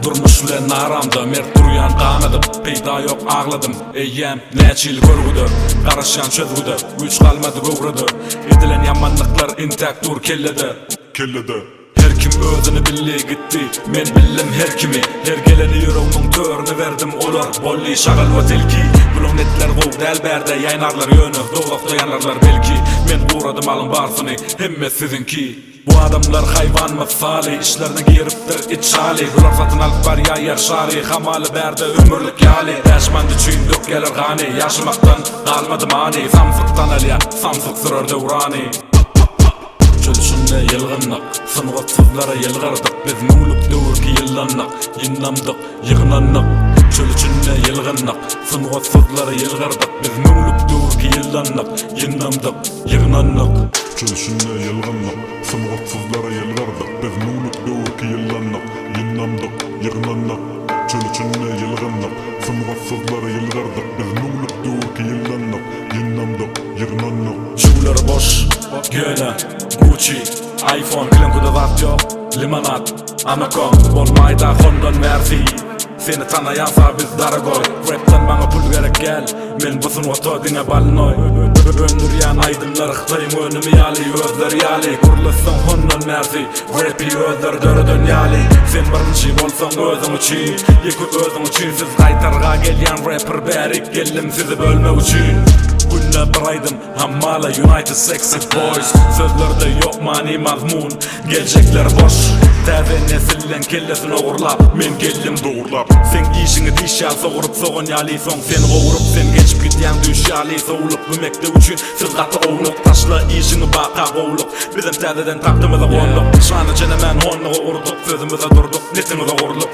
durmuş bilen naramda mert duryan qanadıp peyda yok ağladım eyyem näçil görgüdü garaşan çözgüdü güç kalmadı göwrüdü edilen yamanlıklar intak dur kellede her kim özünü billi gitti men billim her kimi her geleni yüreğimin törünü verdim olar bolli şagal ve tilki bulun etler gov del berde yaynarlar yönü doğraqda yanarlar belki men uğradım alın barsını hemme sizinki bu adamlar hayvan misali işlerine giriptir içali bular satın alıp var ya yer şari hamalı berde ömürlük yali yaşmandı çüyün dök gelir gani yaşamaktan kalmadı mani samsıktan alya samsık sürür devrani çölüşünde yılgınlık sınırsızlara yılgardık biz muğluk dövür ki yıllanlık yinlamdık yığınanlık çölüşünde yılgınlık sınırsızlara yılgardık biz muğluk dövür ki yıllanlık yinlamdık yığınanlık çölüşünde yılgınlık sınırsızlara yılgardık biz muğluk dövür ki yıllanlık yinlamdık yığınanlık çölüşünde yılgınlık sınırsızlara yılgardık biz muğluk dövür ki yıllanlık yinlamdık yığınanlık şular boş gene Gucci, iPhone, klinkuda zat yok Limonat, Amacon, bolmayda Hondan Mercy seni tanıyansa biz daragoy rapten bana pul gerek gel men busun oto dine balnoy öndüryan aydınlar ıhtayım önümü yali özler yali kurulsun Hondan Mercy rapi özler dörü dünyali sen birinci bolsan özün için yekut özün için siz qaytarga gelyan rapper berik geldim sizi bölme için Günne biraydım hammala United Sexy Boys sözlerde yok mani mazmun gelecekler boş Täze nesillen kellesini oğurlap men geldim doğurlap sen işini dişal soğurup soğun yali son sen oğurup sen geçip gityan düş yali soğulup bümekte üçün siz katı oğluk taşla işini baka oğluk bizim täzeden taktığımıza konduk şanı cenemen honluğu urduk sözümüze durduk netimize oğurluk